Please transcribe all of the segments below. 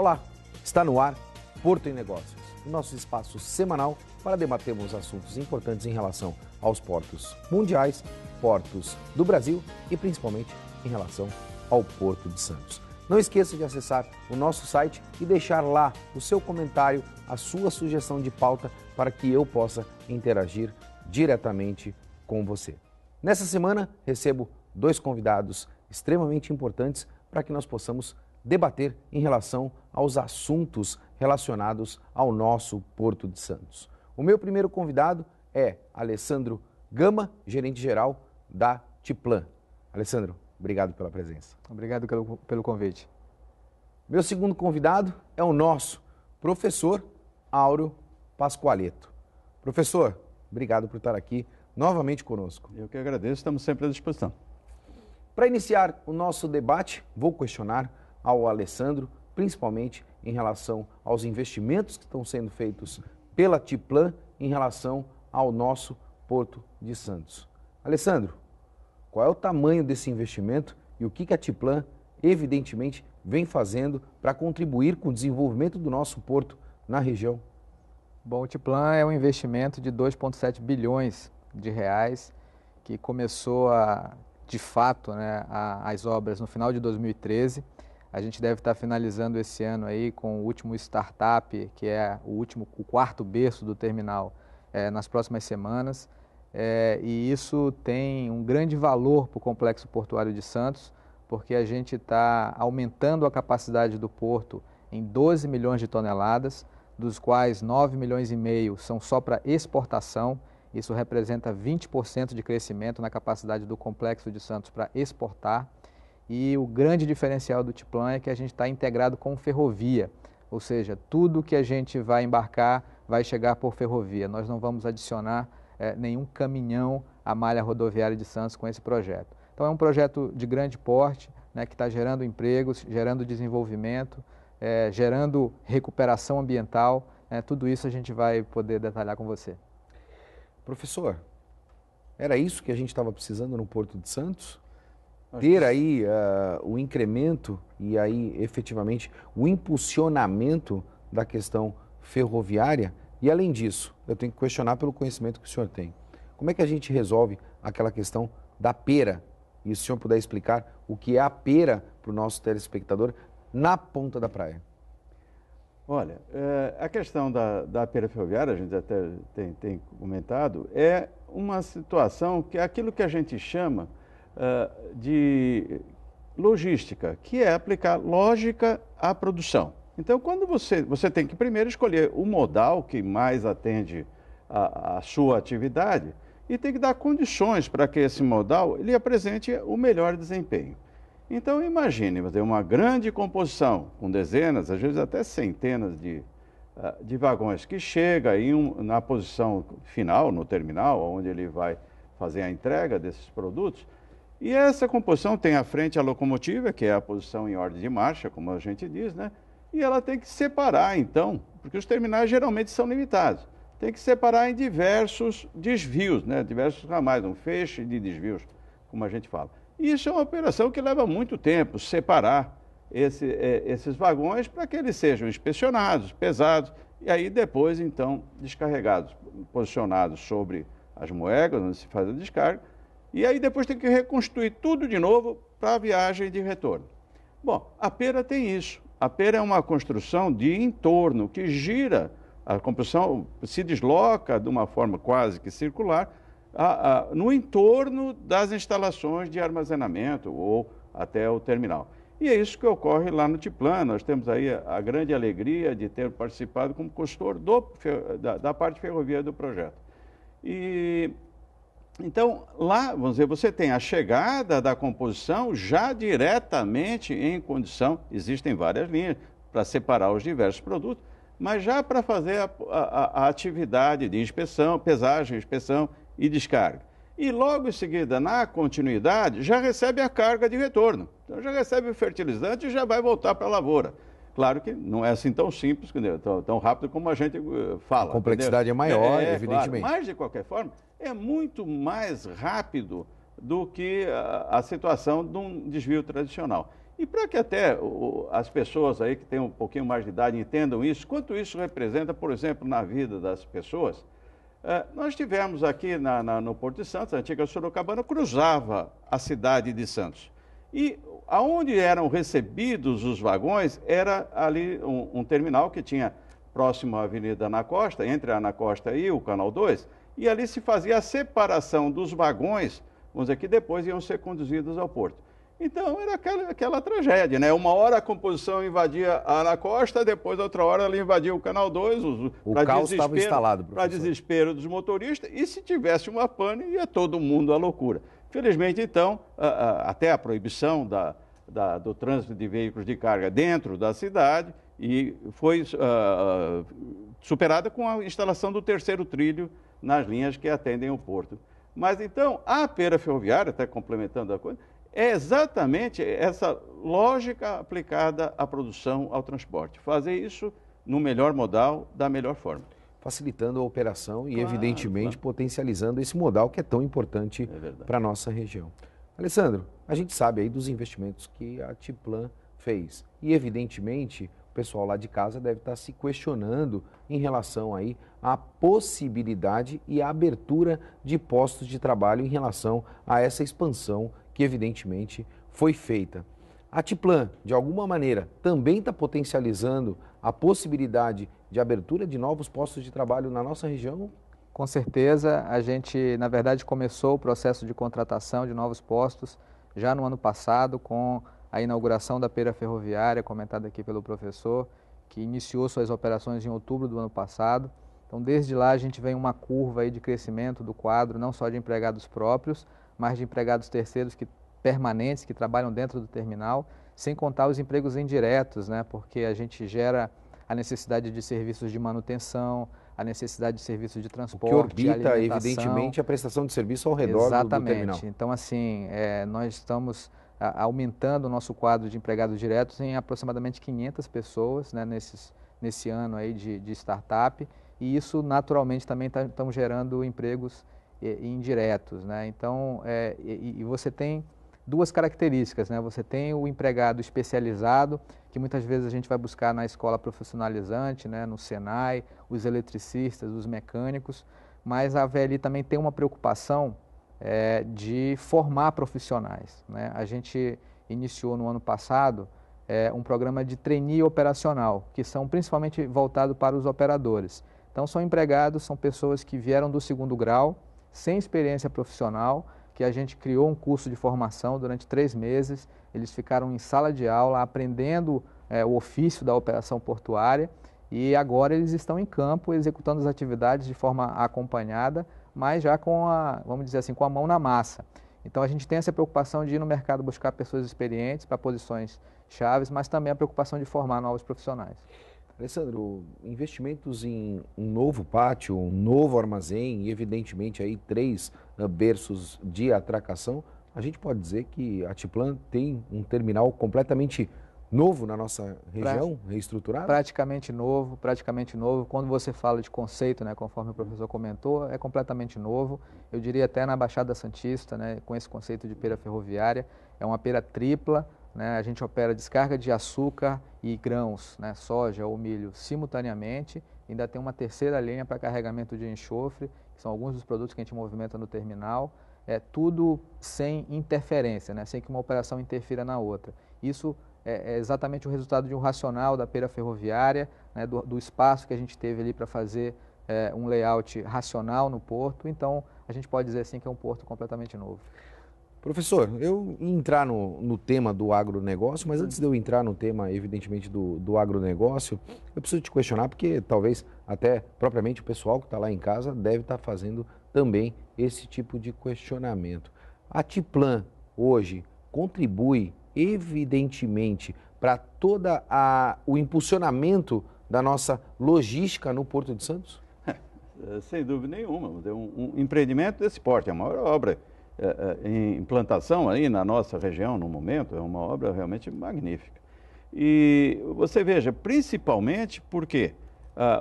Olá, está no ar Porto em Negócios, o nosso espaço semanal para debatermos assuntos importantes em relação aos portos mundiais, portos do Brasil e principalmente em relação ao Porto de Santos. Não esqueça de acessar o nosso site e deixar lá o seu comentário, a sua sugestão de pauta para que eu possa interagir diretamente com você. Nessa semana recebo 2 convidados extremamente importantes para que nós possamos debater em relação aos assuntos relacionados ao nosso Porto de Santos. O meu primeiro convidado é Alessandro Gama, gerente-geral da Tiplan. Alessandro, obrigado pela presença. Obrigado pelo convite. Meu segundo convidado é o nosso professor Áureo Pascoaleto. Professor, obrigado por estar aqui novamente conosco. Eu que agradeço, estamos sempre à disposição. Para iniciar o nosso debate, vou questionar ao Alessandro, principalmente em relação aos investimentos que estão sendo feitos pela Tiplan em relação ao nosso Porto de Santos. Alessandro, qual é o tamanho desse investimento e o que a Tiplan, evidentemente, vem fazendo para contribuir com o desenvolvimento do nosso porto na região? Bom, o Tiplan é um investimento de 2,7 bilhões de reais que começou de fato, as obras no final de 2013. A gente deve estar finalizando esse ano aí com o último startup, que é o quarto berço do terminal, nas próximas semanas. E isso tem um grande valor para o Complexo Portuário de Santos, porque a gente está aumentando a capacidade do porto em 12 milhões de toneladas, dos quais 9 milhões e meio são só para exportação. Isso representa 20% de crescimento na capacidade do Complexo de Santos para exportar. E o grande diferencial do Tiplan é que a gente está integrado com ferrovia, ou seja, tudo que a gente vai embarcar vai chegar por ferrovia. Nós não vamos adicionar nenhum caminhão à malha rodoviária de Santos com esse projeto. Então é um projeto de grande porte, que está gerando empregos, gerando desenvolvimento, gerando recuperação ambiental. Tudo isso a gente vai poder detalhar com você. Professor, era isso que a gente estava precisando no Porto de Santos? Ter aí o incremento e aí efetivamente o impulsionamento da questão ferroviária? E além disso, eu tenho que questionar pelo conhecimento que o senhor tem. Como é que a gente resolve aquela questão da pera? E se o senhor puder explicar o que é a pera para o nosso telespectador na ponta da praia. Olha, a questão da pera ferroviária, a gente até tem comentado, é uma situação que é aquilo que a gente chama de logística, que é aplicar lógica à produção. Então, quando você tem que primeiro escolher o modal que mais atende a sua atividade e tem que dar condições para que esse modal ele apresente o melhor desempenho. Então, imagine uma grande composição com dezenas, às vezes até centenas de vagões que chega na posição final, no terminal, onde ele vai fazer a entrega desses produtos. E essa composição tem à frente a locomotiva, que é a posição em ordem de marcha, como a gente diz, E ela tem que separar, então, porque os terminais geralmente são limitados. Tem que separar em diversos desvios, diversos ramais, um feixe de desvios, como a gente fala. E isso é uma operação que leva muito tempo, separar esses vagões para que eles sejam inspecionados, pesados, e aí depois, então, descarregados, posicionados sobre as moedas, onde se faz a descarga, e aí depois tem que reconstruir tudo de novo para a viagem de retorno. Bom, a pera tem isso. A pera é uma construção de entorno que gira, a composição se desloca de uma forma quase que circular no entorno das instalações de armazenamento ou até o terminal. E é isso que ocorre lá no Tiplan. Nós temos aí a grande alegria de ter participado como consultor da parte ferroviária do projeto. Então, lá, vamos dizer, você tem a chegada da composição já diretamente em condição, existem várias linhas para separar os diversos produtos, mas já para fazer a atividade de inspeção, pesagem, inspeção e descarga. E logo em seguida, na continuidade, já recebe a carga de retorno. Então já recebe o fertilizante e já vai voltar para a lavoura. Claro que não é assim tão simples, tão rápido como a gente fala. A complexidade é maior, evidentemente. Claro, mas, de qualquer forma, é muito mais rápido do que a situação de um desvio tradicional. E para que até as pessoas aí que têm um pouquinho mais de idade entendam isso, quanto isso representa, por exemplo, na vida das pessoas, nós tivemos aqui no Porto de Santos, a antiga Sorocabana cruzava a cidade de Santos. E aonde eram recebidos os vagões era ali um terminal que tinha próximo à Avenida Ana Costa, entre a Ana Costa e o Canal 2, e ali se fazia a separação dos vagões, vamos dizer, que depois iam ser conduzidos ao porto. Então era aquela tragédia, né? Uma hora a composição invadia a Ana Costa, depois outra hora ela invadia o Canal 2, o caos estava instalado, para desespero dos motoristas, e se tivesse uma pane, ia todo mundo à loucura. Felizmente, então, até a proibição do trânsito de veículos de carga dentro da cidade e foi superada com a instalação do terceiro trilho nas linhas que atendem o porto. Mas então, a Feira Ferroviária, até complementando a coisa, é exatamente essa lógica aplicada à produção, ao transporte. Fazer isso no melhor modal, da melhor forma. Facilitando a operação e, evidentemente, potencializando esse modal que é tão importante para a nossa região. Alessandro, a gente sabe aí dos investimentos que a Atiplan fez e, evidentemente, o pessoal lá de casa deve estar se questionando em relação aí à possibilidade e à abertura de postos de trabalho em relação a essa expansão que, evidentemente, foi feita. A Atiplan, de alguma maneira, também está potencializando a possibilidade de abertura de novos postos de trabalho na nossa região? Com certeza, a gente, na verdade, começou o processo de contratação de novos postos já no ano passado, com a inauguração da Feira Ferroviária, comentada aqui pelo professor, que iniciou suas operações em outubro do ano passado. Então, desde lá, a gente vem uma curva aí de crescimento do quadro, não só de empregados próprios, mas de empregados terceiros permanentes que trabalham dentro do terminal, sem contar os empregos indiretos, né? Porque a gente gera a necessidade de serviços de manutenção, a necessidade de serviços de transporte, o que orbita, evidentemente, a prestação de serviço ao redor do terminal. Exatamente. Então, assim, nós estamos aumentando o nosso quadro de empregados diretos em aproximadamente 500 pessoas, né, nesse ano aí de startup, e isso, naturalmente, também estão gerando empregos indiretos, né? Então, e você tem duas características, né? Você tem o empregado especializado, que muitas vezes a gente vai buscar na escola profissionalizante, né? No Senai, os eletricistas, os mecânicos, mas a VLI também tem uma preocupação de formar profissionais, né? A gente iniciou no ano passado um programa de trainee operacional, que são principalmente voltados para os operadores. Então, são empregados, são pessoas que vieram do segundo grau, sem experiência profissional, que a gente criou um curso de formação durante 3 meses, eles ficaram em sala de aula aprendendo o ofício da operação portuária e agora eles estão em campo executando as atividades de forma acompanhada, mas já vamos dizer assim, com a mão na massa. Então a gente tem essa preocupação de ir no mercado buscar pessoas experientes para posições chaves, mas também a preocupação de formar novos profissionais. Alessandro, investimentos em um novo pátio, um novo armazém e, evidentemente, aí 3 berços de atracação, a gente pode dizer que a Atiplan tem um terminal completamente novo na nossa região, reestruturado? Praticamente novo, praticamente novo. Quando você fala de conceito, né, conforme o professor comentou, é completamente novo. Eu diria até na Baixada Santista, né, com esse conceito de pera ferroviária, é uma pera tripla, né, a gente opera descarga de açúcar e grãos, né, soja ou milho, simultaneamente. Ainda tem uma terceira linha para carregamento de enxofre, que são alguns dos produtos que a gente movimenta no terminal. Tudo sem interferência, né, sem que uma operação interfira na outra. Isso é exatamente o resultado de um racional da pera ferroviária, né, do espaço que a gente teve ali para fazer um layout racional no porto. Então, a gente pode dizer assim que é um porto completamente novo. Professor, eu ia entrar no tema do agronegócio, mas antes de eu entrar no tema, evidentemente, do agronegócio, eu preciso te questionar, porque talvez até propriamente o pessoal que está lá em casa deve estar fazendo também esse tipo de questionamento. A Atiplan hoje contribui, evidentemente, para todo o impulsionamento da nossa logística no Porto de Santos? Sem dúvida nenhuma. Um empreendimento desse porte, é a maior obra em implantação aí na nossa região no momento, é uma obra realmente magnífica. E você veja, principalmente porque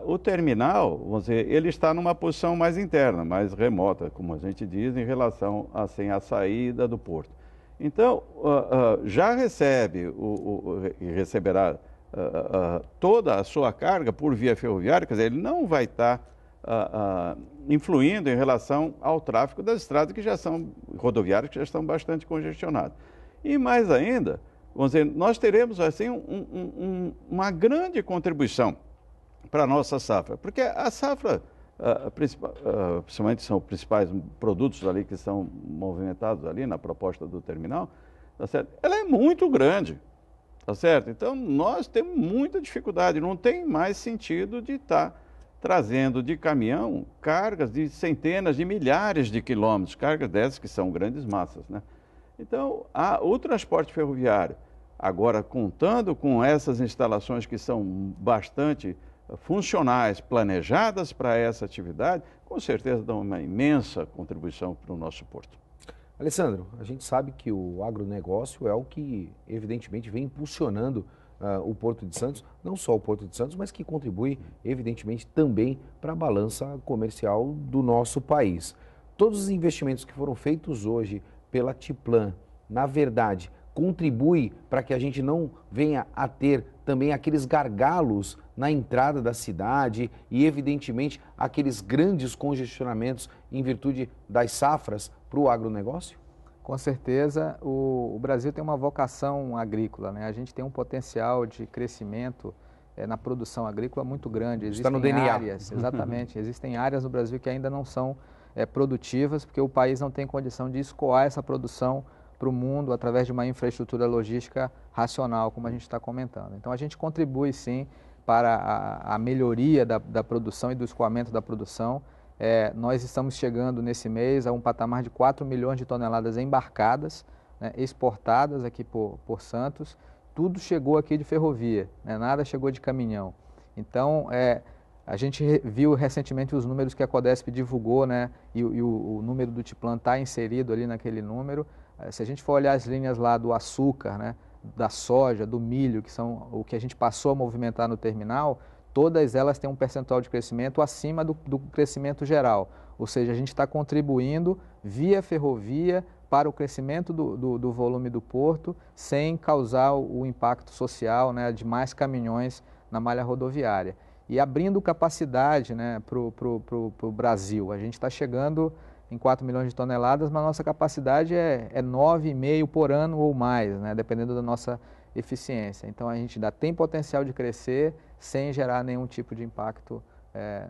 o terminal, vamos dizer, ele está numa posição mais interna, mais remota, como a gente diz, em relação assim, à saída do porto. Então, já recebe e receberá toda a sua carga por via ferroviária, quer dizer, ele não vai estar influindo em relação ao tráfego das estradas que já são rodoviárias, que já estão bastante congestionadas. E mais ainda, vamos dizer, nós teremos assim uma grande contribuição para a nossa safra, porque a safra, principalmente são os principais produtos ali que são movimentados ali na proposta do terminal, tá certo? Ela é muito grande, tá certo? Então nós temos muita dificuldade, não tem mais sentido de estar trazendo de caminhão cargas de centenas de milhares de quilômetros, cargas dessas que são grandes massas, né? Então, o transporte ferroviário, agora contando com essas instalações que são bastante funcionais, planejadas para essa atividade, com certeza dão uma imensa contribuição para o nosso porto. Alessandro, a gente sabe que o agronegócio é o que, evidentemente, vem impulsionando o Porto de Santos, não só o Porto de Santos, mas que contribui, evidentemente, também para a balança comercial do nosso país. Todos os investimentos que foram feitos hoje pela Tiplan, na verdade, contribui para que a gente não venha a ter também aqueles gargalos na entrada da cidade e, evidentemente, aqueles grandes congestionamentos em virtude das safras para o agronegócio? Com certeza, o Brasil tem uma vocação agrícola, né? A gente tem um potencial de crescimento na produção agrícola muito grande. Está no DNA. Exatamente, existem áreas no Brasil que ainda não são produtivas, porque o país não tem condição de escoar essa produção para o mundo através de uma infraestrutura logística racional, como a gente está comentando. Então, a gente contribui, sim, para a melhoria da produção e do escoamento da produção. Nós estamos chegando nesse mês a um patamar de 4 milhões de toneladas embarcadas, né, exportadas aqui por Santos. Tudo chegou aqui de ferrovia, né, nada chegou de caminhão. Então, a gente viu recentemente os números que a Codesp divulgou, né, e o número do Tiplan está inserido ali naquele número. Se a gente for olhar as linhas lá do açúcar, né, da soja, do milho, que são o que a gente passou a movimentar no terminal, todas elas têm um percentual de crescimento acima do crescimento geral. Ou seja, a gente está contribuindo via ferrovia para o crescimento do volume do porto, sem causar o impacto social, né, de mais caminhões na malha rodoviária. E abrindo capacidade, né, para o Brasil. A gente está chegando em 4 milhões de toneladas, mas a nossa capacidade é 9,5 por ano ou mais, né, dependendo da nossa eficiência. Então, a gente ainda tem potencial de crescer sem gerar nenhum tipo de impacto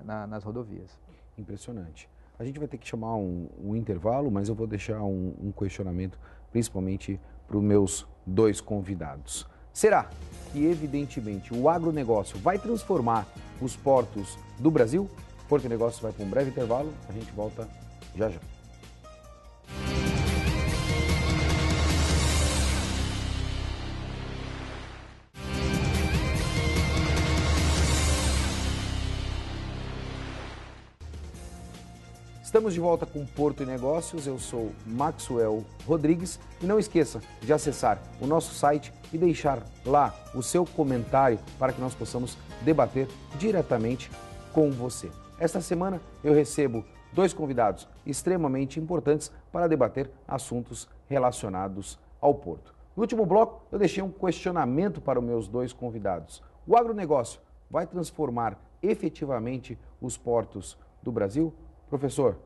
nas rodovias. Impressionante. A gente vai ter que chamar um intervalo, mas eu vou deixar um questionamento, principalmente para os meus dois convidados. Será que, evidentemente, o agronegócio vai transformar os portos do Brasil? Porto e Negócios vai para um breve intervalo, a gente volta já já. Estamos de volta com Porto e Negócios, eu sou Maxwell Rodrigues e não esqueça de acessar o nosso site e deixar lá o seu comentário para que nós possamos debater diretamente com você. Esta semana eu recebo dois convidados extremamente importantes para debater assuntos relacionados ao Porto. No último bloco eu deixei um questionamento para os meus dois convidados. O agronegócio vai transformar efetivamente os portos do Brasil? Professor,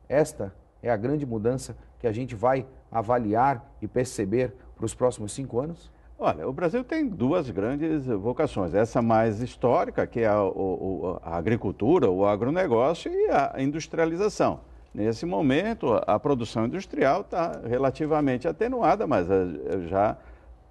esta é a grande mudança que a gente vai avaliar e perceber para os próximos 5 anos? Olha, o Brasil tem duas grandes vocações. Essa mais histórica, que é a agricultura, o agronegócio e a industrialização. Nesse momento, a produção industrial está relativamente atenuada, mas já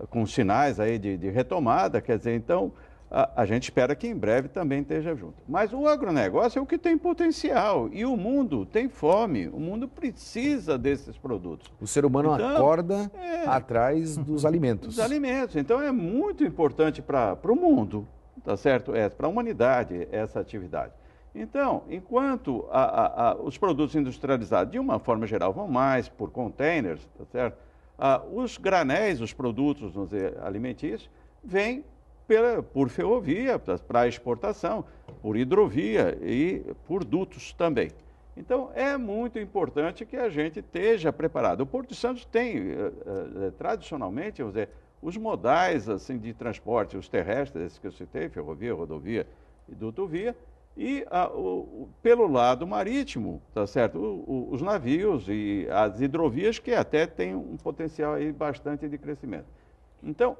com sinais aí de retomada, quer dizer, então a gente espera que em breve também esteja junto. Mas o agronegócio é o que tem potencial e o mundo tem fome, o mundo precisa desses produtos. O ser humano acorda atrás dos alimentos. Dos alimentos. Então é muito importante para o mundo, tá certo? Para a humanidade essa atividade. Então, enquanto os produtos industrializados, de uma forma geral, vão mais por containers, tá certo? Os granéis, os produtos, vamos dizer, alimentícios, vêm por ferrovia para exportação, por hidrovia e por dutos também. Então, é muito importante que a gente esteja preparado. O Porto de Santos tem, tradicionalmente, vamos dizer, os modais assim, de transporte, os terrestres, esses que eu citei, ferrovia, rodovia e dutovia, e pelo lado marítimo, tá certo? Os navios e as hidrovias que até têm um potencial aí bastante de crescimento. Então,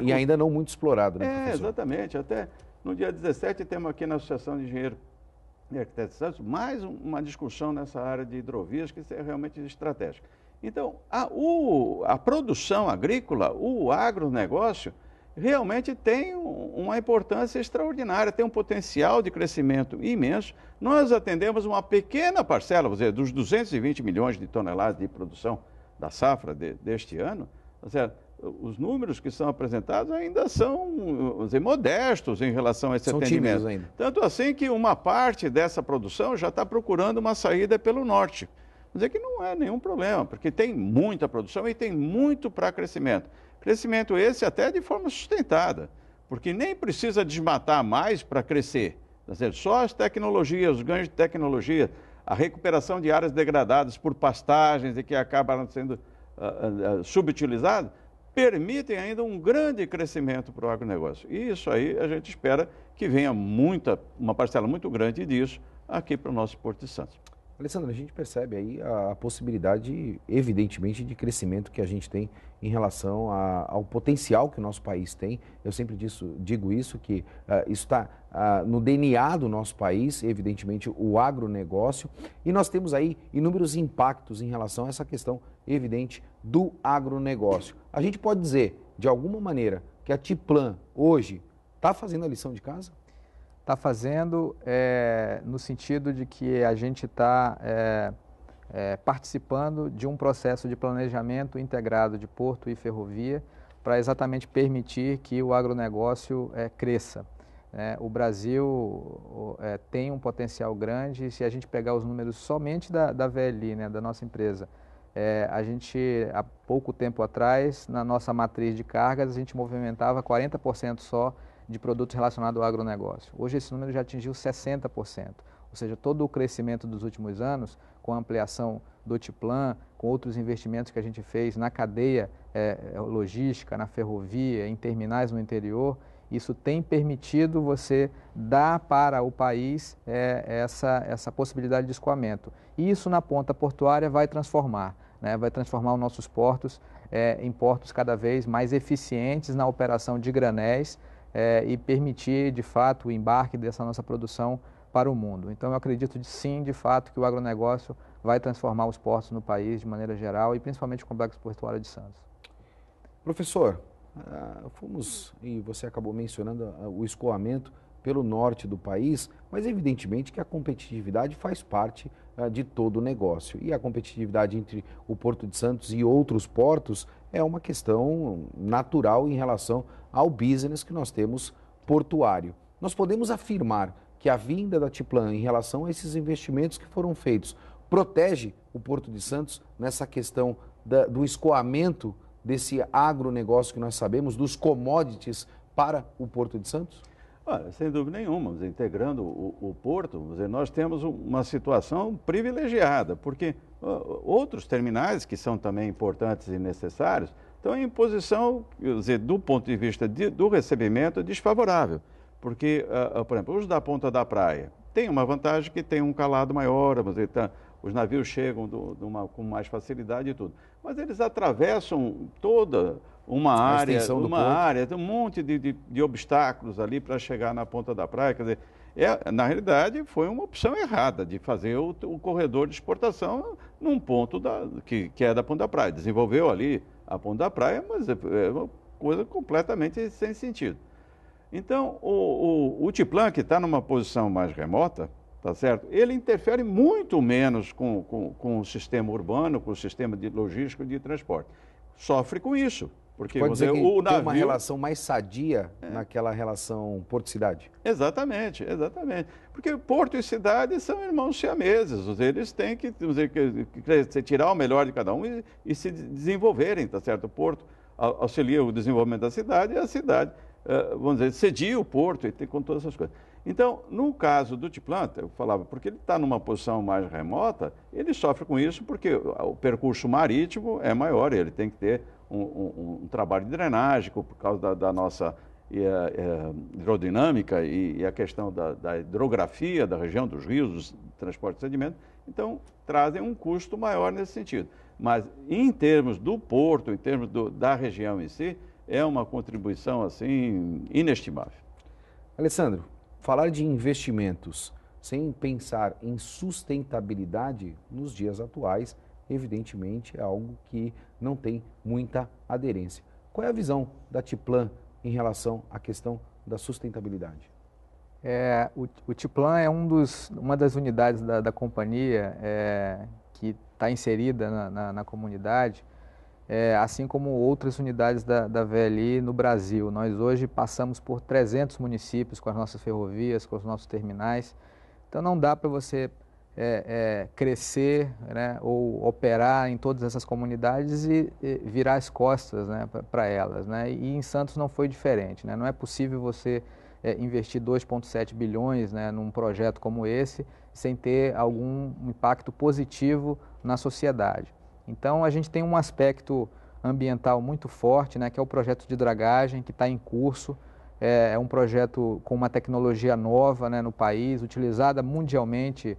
e ainda não muito explorado, né, professor? Exatamente. Até no dia 17 temos aqui na Associação de Engenheiros e Arquitetos de Santos mais uma discussão nessa área de hidrovias que é realmente estratégica. Então, a produção agrícola, o agronegócio, realmente tem uma importância extraordinária, tem um potencial de crescimento imenso. Nós atendemos uma pequena parcela, vamos dizer, dos 220 milhões de toneladas de produção da safra deste ano, os números que são apresentados ainda são, vamos dizer, modestos em relação a esse atendimento. Tímidos ainda. Tanto assim que uma parte dessa produção já está procurando uma saída pelo norte. Vamos dizer que não é nenhum problema, porque tem muita produção e tem muito para crescimento. Crescimento esse até de forma sustentada, porque nem precisa desmatar mais para crescer. Só as tecnologias, os ganhos de tecnologia, a recuperação de áreas degradadas por pastagens e que acabam sendo subutilizadas, permitem ainda um grande crescimento para o agronegócio. E isso aí a gente espera que venha uma parcela muito grande disso aqui para o nosso Porto de Santos. Alessandro, a gente percebe aí a possibilidade, evidentemente, de crescimento que a gente tem em relação ao potencial que o nosso país tem. Eu sempre digo isso, que isso está no DNA do nosso país, evidentemente, o agronegócio. E nós temos aí inúmeros impactos em relação a essa questão, evidente, do agronegócio. A gente pode dizer, de alguma maneira, que a Tiplan, hoje, está fazendo a lição de casa? Está fazendo no sentido de que a gente está participando de um processo de planejamento integrado de porto e ferrovia para exatamente permitir que o agronegócio cresça. O Brasil tem um potencial grande. Se a gente pegar os números somente da VLI, da nossa empresa, a gente, há pouco tempo atrás, na nossa matriz de cargas, a gente movimentava 40% só de produtos relacionados ao agronegócio. Hoje esse número já atingiu 60%, ou seja, todo o crescimento dos últimos anos, com a ampliação do Tiplan, com outros investimentos que a gente fez na cadeia logística, na ferrovia, em terminais no interior, isso tem permitido você dar para o país essa possibilidade de escoamento. E isso na ponta portuária vai transformar os nossos portos em portos cada vez mais eficientes na operação de granéis, e permitir, de fato, o embarque dessa nossa produção para o mundo. Então, eu acredito, sim, de fato, que o agronegócio vai transformar os portos no país de maneira geral e principalmente o Complexo Portuário de Santos. Professor, e você acabou mencionando o escoamento pelo norte do país, mas evidentemente que a competitividade faz parte de todo o negócio. E a competitividade entre o Porto de Santos e outros portos é uma questão natural em relação ao business que nós temos portuário. Nós podemos afirmar que a vinda da Tiplan em relação a esses investimentos que foram feitos protege o Porto de Santos nessa questão do escoamento desse agronegócio que nós sabemos, dos commodities para o Porto de Santos? Olha, sem dúvida nenhuma, integrando o porto, nós temos uma situação privilegiada, porque outros terminais, que são também importantes e necessários, estão em posição, do ponto de vista do recebimento, desfavorável. Porque, por exemplo, os da Ponta da Praia têm uma vantagem que tem um calado maior, os navios chegam com mais facilidade e tudo. Mas eles atravessam toda uma área, tem um monte de obstáculos ali para chegar na Ponta da Praia. Quer dizer, na realidade, foi uma opção errada de fazer o corredor de exportação num ponto que é da Ponta da Praia. Desenvolveu ali a Ponta da Praia, mas é uma coisa completamente sem sentido. Então, o Tiplan, que está numa posição mais remota, tá certo? Ele interfere muito menos com o sistema urbano, com o sistema de logístico e de transporte. Sofre com isso. Porque pode dizer que tem uma relação mais sadia naquela relação porto-cidade? Exatamente. Porque porto e cidade são irmãos siameses. Eles têm que tirar o melhor de cada um e se desenvolverem, tá certo? O porto auxilia o desenvolvimento da cidade e a cidade, cedia o porto com todas essas coisas. Então, no caso do Tiplan, eu falava, porque ele está numa posição mais remota, ele sofre com isso porque o percurso marítimo é maior, ele tem que ter um trabalho de drenagem por causa da nossa hidrodinâmica e a questão da hidrografia da região, dos rios, dos transportes de sedimentos. Então, trazem um custo maior nesse sentido. Mas, em termos do porto, em termos da região em si, é uma contribuição, assim, inestimável. Alessandro, falar de investimentos sem pensar em sustentabilidade nos dias atuais, evidentemente, é algo que não tem muita aderência. Qual é a visão da Tiplan em relação à questão da sustentabilidade? O Tiplan é uma das unidades da companhia que está inserida na comunidade, assim como outras unidades da VLI no Brasil. Nós hoje passamos por 300 municípios com as nossas ferrovias, com os nossos terminais. Então não dá para você crescer, né, ou operar em todas essas comunidades e virar as costas, né, para elas, né? E em Santos não foi diferente, né? Não é possível você investir 2,7 bilhões, né, num projeto como esse sem ter algum impacto positivo na sociedade. Então a gente tem um aspecto ambiental muito forte, né, que é o projeto de dragagem que está em curso. É um projeto com uma tecnologia nova, né, no país, utilizada mundialmente,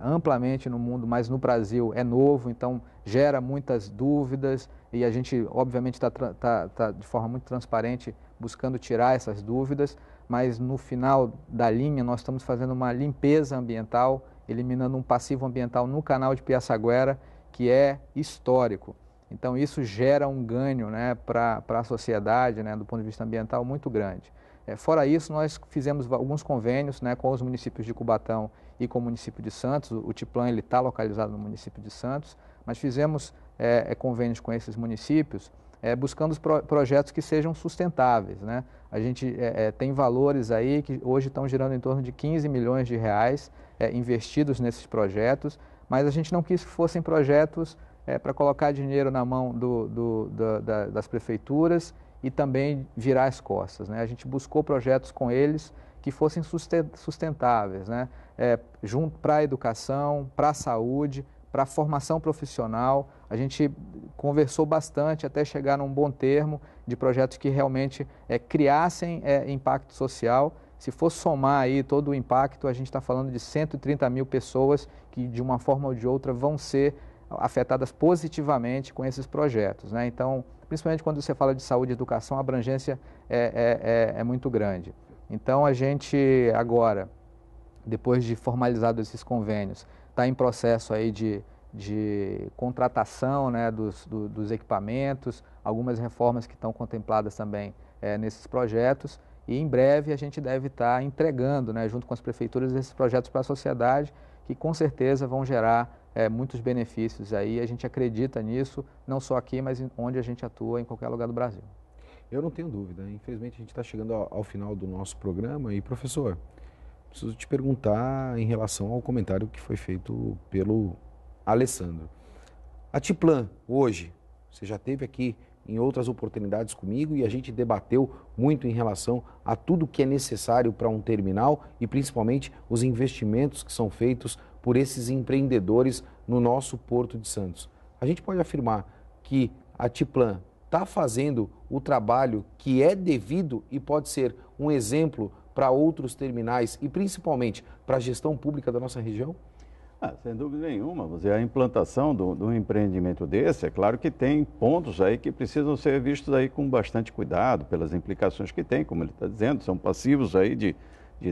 amplamente no mundo, mas no Brasil é novo, então gera muitas dúvidas e a gente obviamente está de forma muito transparente buscando tirar essas dúvidas, mas no final da linha nós estamos fazendo uma limpeza ambiental, eliminando um passivo ambiental no canal de Piaçaguera, que é histórico. Então isso gera um ganho, né, para a sociedade, né, do ponto de vista ambiental muito grande. Fora isso, nós fizemos alguns convênios, né, com os municípios de Cubatão e com o município de Santos. O Tiplan está localizado no município de Santos, mas fizemos convênios com esses municípios buscando os projetos que sejam sustentáveis, né? A gente tem valores aí que hoje estão girando em torno de 15 milhões de reais investidos nesses projetos, mas a gente não quis que fossem projetos para colocar dinheiro na mão das prefeituras e também virar as costas, né? A gente buscou projetos com eles que fossem sustentáveis, né? Junto para a educação, para a saúde, para a formação profissional. A gente conversou bastante até chegar num bom termo de projetos que realmente criassem impacto social. Se for somar aí todo o impacto, a gente está falando de 130 mil pessoas que de uma forma ou de outra vão ser afetadas positivamente com esses projetos, né? Então, principalmente quando você fala de saúde e educação, a abrangência é muito grande. Então, a gente agora, depois de formalizados esses convênios, está em processo aí de contratação, né, dos equipamentos, algumas reformas que estão contempladas também nesses projetos, e em breve a gente deve estar entregando, né, junto com as prefeituras, esses projetos para a sociedade, que com certeza vão gerar muitos benefícios aí. A gente acredita nisso, não só aqui, mas onde a gente atua em qualquer lugar do Brasil. Eu não tenho dúvida. Infelizmente a gente está chegando ao final do nosso programa e, professor, preciso te perguntar em relação ao comentário que foi feito pelo Alessandro. A Tiplan, hoje, você já esteve aqui em outras oportunidades comigo e a gente debateu muito em relação a tudo que é necessário para um terminal e principalmente os investimentos que são feitos por esses empreendedores no nosso Porto de Santos. A gente pode afirmar que a Tiplan está fazendo o trabalho que é devido e pode ser um exemplo para outros terminais e principalmente para a gestão pública da nossa região? Sem dúvida nenhuma. A implantação de um empreendimento desse, é claro que tem pontos aí que precisam ser vistos aí com bastante cuidado, pelas implicações que tem, como ele está dizendo, são passivos aí de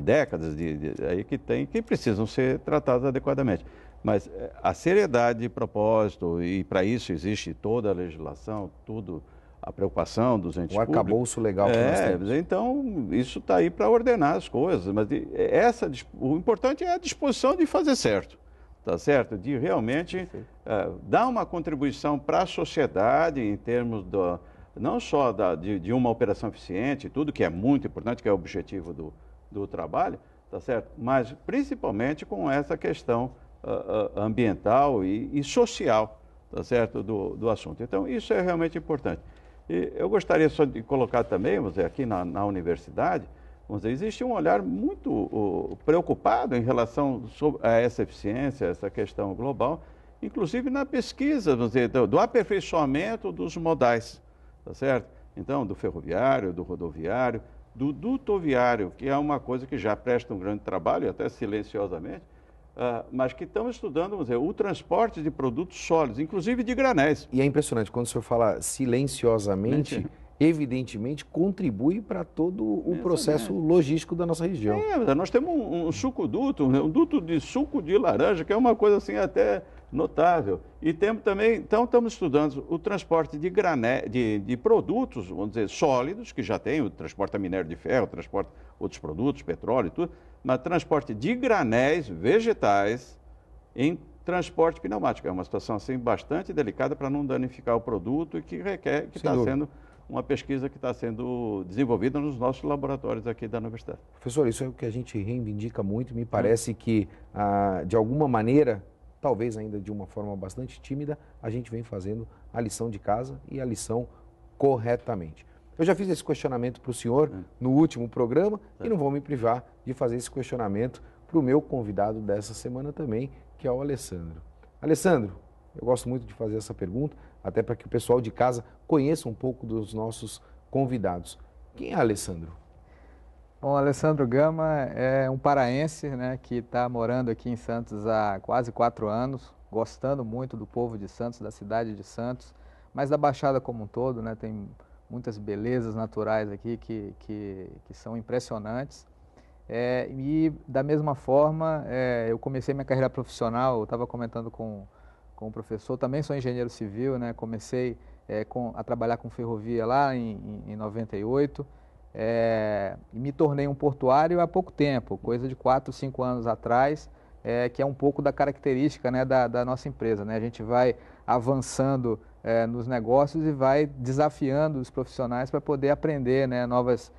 décadas aí que precisam ser tratados adequadamente. Mas a seriedade de propósito, e para isso existe toda a legislação, tudo, a preocupação dos entes públicos. O arcabouço legal que nós temos. Então, isso está aí para ordenar as coisas, mas o importante é a disposição de fazer certo. Tá certo? De realmente dar uma contribuição para a sociedade em termos não só de uma operação eficiente, tudo que é muito importante, que é o objetivo do trabalho, tá certo? Mas principalmente com essa questão ambiental e social, tá certo? Do assunto. Então, isso é realmente importante. E eu gostaria só de colocar também, aqui na universidade, vamos dizer, existe um olhar muito preocupado em relação a essa eficiência, essa questão global, inclusive na pesquisa, vamos dizer, do aperfeiçoamento dos modais, tá certo? Então, do ferroviário, do rodoviário, do dutoviário, que é uma coisa que já presta um grande trabalho, até silenciosamente, mas que estamos estudando, vamos dizer, o transporte de produtos sólidos, inclusive de granéis. E é impressionante, quando o senhor fala silenciosamente, evidentemente contribui para todo o processo logístico da nossa região. Nós temos um sucoduto, um duto de suco de laranja, que é uma coisa assim até notável. E temos também, então estamos estudando o transporte de produtos, vamos dizer, sólidos, que já tem, o transporte a minério de ferro, transporte outros produtos, petróleo e tudo, mas transporte de granéis vegetais em transporte pneumático. É uma situação assim bastante delicada para não danificar o produto e que requer, que está sendo uma pesquisa que está sendo desenvolvida nos nossos laboratórios aqui da universidade. Professor, isso é o que a gente reivindica muito. Me parece que, de alguma maneira, talvez ainda de uma forma bastante tímida, a gente vem fazendo a lição de casa e a lição corretamente. Eu já fiz esse questionamento para o senhor no último programa e não vou me privar de fazer esse questionamento para o meu convidado dessa semana também, que é o Alessandro. Alessandro, eu gosto muito de fazer essa pergunta, até para que o pessoal de casa conheça um pouco dos nossos convidados. Quem é Alessandro? Bom, Alessandro Gama é um paraense, né, que está morando aqui em Santos há quase 4 anos, gostando muito do povo de Santos, da cidade de Santos, mas da Baixada como um todo, né, tem muitas belezas naturais aqui que são impressionantes. E da mesma forma, eu comecei minha carreira profissional, eu estava comentando com o professor, também sou engenheiro civil, né? Comecei a trabalhar com ferrovia lá em 98 e me tornei um portuário há pouco tempo, coisa de 4, 5 anos atrás, que é um pouco da característica, né, da nossa empresa, né? A gente vai avançando nos negócios e vai desafiando os profissionais para poder aprender, né, novas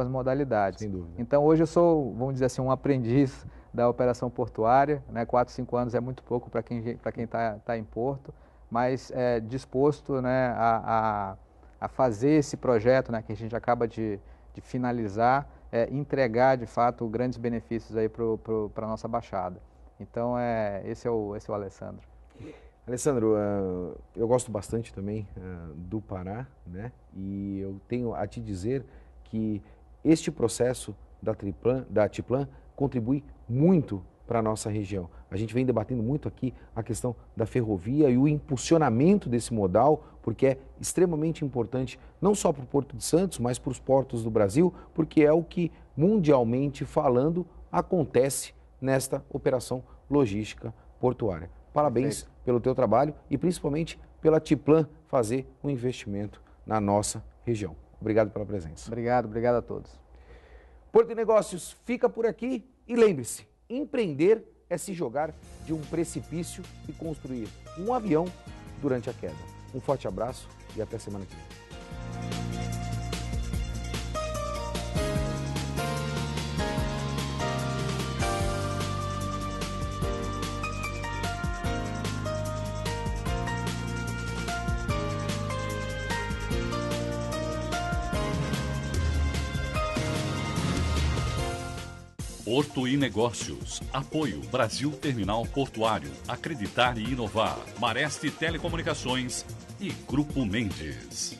modalidades. Sem dúvida. Então hoje eu sou, vamos dizer assim, um aprendiz da operação portuária, né? 4, 5 anos é muito pouco para quem está em porto, mas disposto, né, a fazer esse projeto, né, que a gente acaba de finalizar, entregar de fato grandes benefícios aí para a nossa Baixada. Então esse é o Alessandro. Alessandro, eu gosto bastante também do Pará, né? E eu tenho a te dizer que este processo da Atiplan contribui muito para a nossa região. A gente vem debatendo muito aqui a questão da ferrovia e o impulsionamento desse modal, porque é extremamente importante não só para o Porto de Santos, mas para os portos do Brasil, porque é o que, mundialmente falando, acontece nesta operação logística portuária. Parabéns pelo teu trabalho e principalmente pela Atiplan fazer um investimento na nossa região. Obrigado pela presença. Obrigado a todos. Porto e Negócios fica por aqui e lembre-se, empreender é se jogar de um precipício e construir um avião durante a queda. Um forte abraço e até semana que vem. Porto e Negócios. Apoio Brasil Terminal Portuário. Acreditar e inovar. Mareste Telecomunicações e Grupo Mendes.